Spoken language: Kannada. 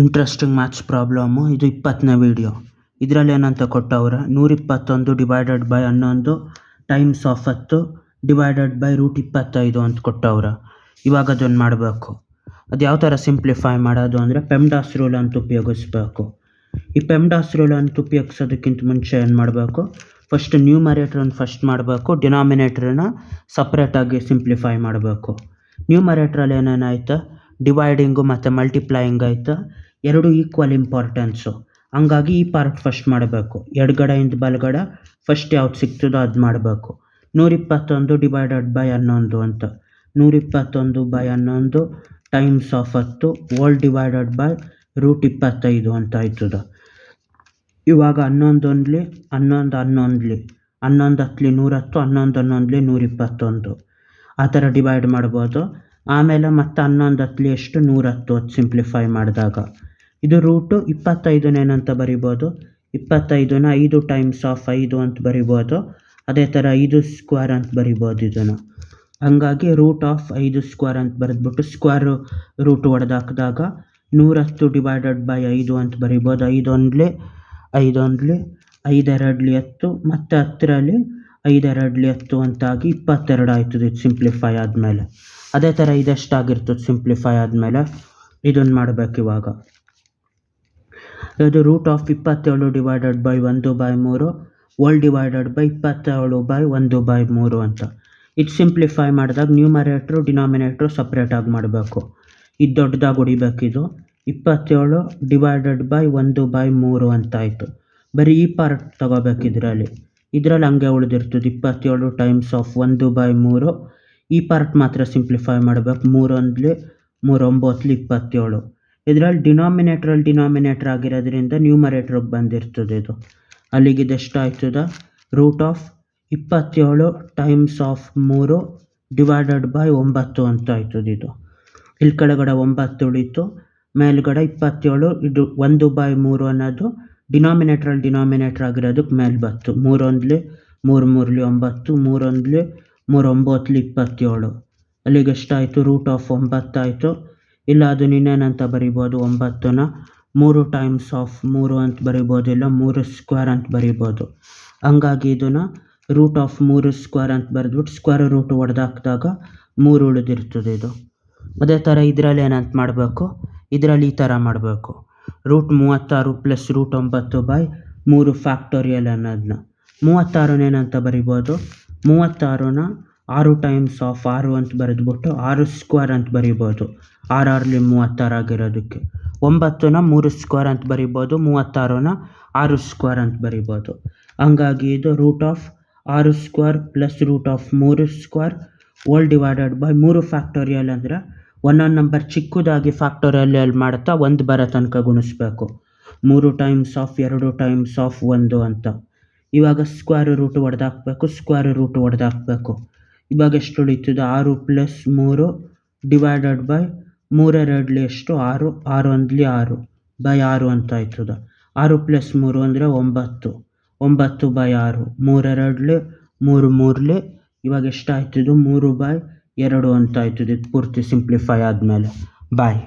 Interesting maths problem. ಇದು 20ನೇ ವೀಡಿಯೋ. ಇದರಲ್ಲಿ ಏನಂತ ಕೊಟ್ಟವ್ರೆ, 121 divided by 11 times of 10 divided by √25 ಅಂತ ಕೊಟ್ಟವ್ರೆ. ಇವಾಗ ಅದನ್ನು ಮಾಡಬೇಕು. ಅದು ಯಾವ ಥರ ಸಿಂಪ್ಲಿಫೈ ಮಾಡೋದು ಅಂದರೆ ಪೆಮ್ಡಾಸ್ ರೂಲ್ ಅಂತ ಉಪಯೋಗಿಸ್ಬೇಕು. ಈ ಪೆಮ್ಡಾಸ್ ರೂಲ್ ಅಂತ ಉಪಯೋಗಿಸೋದಕ್ಕಿಂತ ಮುಂಚೆ ಏನು ಮಾಡಬೇಕು, ಫಸ್ಟ್ ನ್ಯೂಮರೇಟ್ರನ್ನು ಫಸ್ಟ್ ಮಾಡಬೇಕು, ಡಿನಾಮಿನೇಟ್ರನ್ನ ಸಪ್ರೇಟಾಗಿ ಸಿಂಪ್ಲಿಫೈ ಮಾಡಬೇಕು. ನ್ಯೂಮರೇಟ್ರಲ್ಲಿ ಏನೇನಾಯ್ತು, ಡಿವೈಡಿಂಗು ಮತ್ತು ಮಲ್ಟಿಪ್ಲೈಯಿಂಗ್ ಆಯಿತು, ಎರಡು ಈಕ್ವಲ್ ಇಂಪಾರ್ಟೆನ್ಸು. ಹಂಗಾಗಿ ಈ ಪಾರ್ಟ್ ಫಸ್ಟ್ ಮಾಡಬೇಕು. ಎಡಗಡೆಯಿಂದ ಬಲಗಡೆ ಫಸ್ಟ್ ಯಾವ್ದು ಸಿಗ್ತದೋ ಅದು ಮಾಡಬೇಕು. 121 ಡಿವೈಡೆಡ್ ಬೈ 11 ಅಂತ, 121 by 11 times of 10 whole divided by √25 ಅಂತ ಆಯ್ತದೆ. ಇವಾಗ 11 11 11 11 ಹತ್ತಲಿ 110, 11 11 121 ಆ ಥರ ಡಿವೈಡ್ ಮಾಡ್ಬೋದು. ಆಮೇಲೆ ಮತ್ತೆ 11 ಹತ್ತಲಿ ಎಷ್ಟು 110 ಅದು ಸಿಂಪ್ಲಿಫೈ ಮಾಡಿದಾಗ. ಇದು √25 ಬರಿಬೋದು. 25ನ 5 ಟೈಮ್ಸ್ ಆಫ್ 5 ಅಂತ ಬರಿಬೋದು. ಅದೇ ಥರ 5 ಸ್ಕ್ವೇರ್ ಅಂತ ಬರಿಬೋದು ಇದನ್ನು. ಹಂಗಾಗಿ √5² ಅಂತ ಬರೆದ್ಬಿಟ್ಟು ಸ್ಕ್ವೇರ್ ರೂಟ್ ಹೊಡೆದಾಕಿದಾಗ 110 ಡಿವೈಡೆಡ್ ಬೈ 5 ಅಂತ ಬರಿಬೋದು. 5 1 5 1 5 2 10 ಮತ್ತು 10ರಲ್ಲಿ 5 2 10 ಅಂತಾಗಿ 22 ಆಯ್ತದೆ ಇದು ಸಿಂಪ್ಲಿಫೈ ಆದಮೇಲೆ. ಅದೇ ಥರ ಇದೆಷ್ಟಾಗಿರ್ತದೆ ಸಿಂಪ್ಲಿಫೈ ಆದಮೇಲೆ ಇದನ್ನು ಮಾಡಬೇಕು ಇವಾಗ. ಇದು √27 divided by 1/3 whole divided by 27/1/3 ಅಂತ. ಇದು ಸಿಂಪ್ಲಿಫೈ ಮಾಡಿದಾಗ ನ್ಯೂಮರೇಟ್ರು ಡಿನಾಮಿನೇಟ್ರು ಸಪ್ರೇಟಾಗಿ ಮಾಡಬೇಕು. ಇದು ದೊಡ್ಡದಾಗಿ ಹೊಡಿಬೇಕಿದು. 27 ಡಿವೈಡೆಡ್ ಬೈ 1/3 ಅಂತ ಆಯಿತು. ಬರೀ ಈ ಪಾರ್ಟ್ ತೊಗೋಬೇಕು ಇದರಲ್ಲಿ ಹಂಗೆ ಉಳಿದಿರ್ತದೆ 27 ಟೈಮ್ಸ್ ಆಫ್ 1/3. ಈ ಪಾರ್ಟ್ ಮಾತ್ರ ಸಿಂಪ್ಲಿಫೈ ಮಾಡಬೇಕು. 3 1 3 9 27. ಇದರಲ್ಲಿ ಡಿನಾಮಿನೇಟ್ರ್ ಆಗಿರೋದ್ರಿಂದ ನ್ಯೂಮರೇಟ್ರಿಗೆ ಬಂದಿರ್ತದೆ ಇದು. ಅಲ್ಲಿಗೆ ಇದೆಷ್ಟು ಆಯ್ತದ, √27 ಟೈಮ್ಸ್ ಆಫ್ 3 ಡಿವೈಡೆಡ್ ಬೈ 9 ಅಂತ ಆಯ್ತದೆ ಇದು. ಇಲ್ಲಿ ಕೆಳಗಡೆ 9 ಉಳಿತು, ಮೇಲ್ಗಡೆ 27. ಇದು 1/3 ಅನ್ನೋದು ಡಿನಾಮಿನೇಟ್ರ್ ಆಗಿರೋದಕ್ಕೆ ಮೇಲೆ ಬತ್ತು. 3 1 3 3 9 3 1 3 9 27. ಅಲ್ಲಿಗೆ ಎಷ್ಟಾಯಿತು, √9 ಆಯಿತು. ಇಲ್ಲ ಅದು ಇನ್ನೇನಂತ ಬರಿಬೋದು, 9ನ 3 ಟೈಮ್ಸ್ ಆಫ್ 3 ಅಂತ ಬರಿಬೋದು, ಇಲ್ಲ 3 ಸ್ಕ್ವೇರ್ ಅಂತ ಬರಿಬೋದು. ಹಂಗಾಗಿ ಇದನ್ನು √3² ಅಂತ ಬರೆದ್ಬಿಟ್ಟು ಸ್ಕ್ವೇರ್ ರೂಟ್ ಹೊಡೆದಾಕಿದಾಗ 3 ಉಳಿದಿರ್ತದೆ ಇದು. ಅದೇ ಥರ ಇದರಲ್ಲಿ ಏನಂತ ಮಾಡಬೇಕು, ಇದರಲ್ಲಿ ಈ ಥರ ಮಾಡಬೇಕು. √36 ಪ್ಲಸ್ √9/3 ಫ್ಯಾಕ್ಟೋರಿಯಲ್ ಅನ್ನೋದನ್ನ 36 ಏನಂತ ಬರಿಬೋದು, 36ನ 6 ಟೈಮ್ಸ್ ಆಫ್ 6 ಅಂತ ಬರೆದ್ಬಿಟ್ಟು 6 ಸ್ಕ್ವೇರ್ ಅಂತ ಬರಿಬೋದು. 6 6ಲಿ 36 ಆಗಿರೋದಕ್ಕೆ. 9ನ 3 ಸ್ಕ್ವೇರ್ ಅಂತ ಬರಿಬೋದು, 36ನ 6 ಸ್ಕ್ವೇರ್ ಅಂತ ಬರಿಬೋದು. ಹಂಗಾಗಿ ಇದು √6² plus √3² whole divided by 3 factorial ಅಂದರೆ ಒಂದೊಂದು ನಂಬರ್ ಚಿಕ್ಕದಾಗಿ ಫ್ಯಾಕ್ಟೋರಿಯಲ್ ಮಾಡ್ತಾ 1 ಬರೋ ತನಕ ಗುಣಿಸ್ಬೇಕು. 3 ಟೈಮ್ಸ್ ಆಫ್ 2 ಟೈಮ್ಸ್ ಆಫ್ 1 ಅಂತ. ಇವಾಗ ಸ್ಕ್ವೇರ್ ರೂಟ್ ಹೊಡೆದಾಕಬೇಕು. ಇವಾಗ ಎಷ್ಟು ಉಳಿತದೆ, 6 + 3 ಡಿವೈಡೆಡ್ ಬೈ 3 2 ಎಷ್ಟು 6 6 1 6 ಬೈ 6 ಅಂತ ಆಯ್ತದೆ. 6 + 3 ಅಂದರೆ 9 9/6 3 2 3 3 ಇವಾಗ ಎಷ್ಟಾಯ್ತದು 3/2 ಅಂತ ಆಯ್ತದೆ. ಇದು ಪೂರ್ತಿ ಸಿಂಪ್ಲಿಫೈ ಆದಮೇಲೆ. ಬಾಯ್.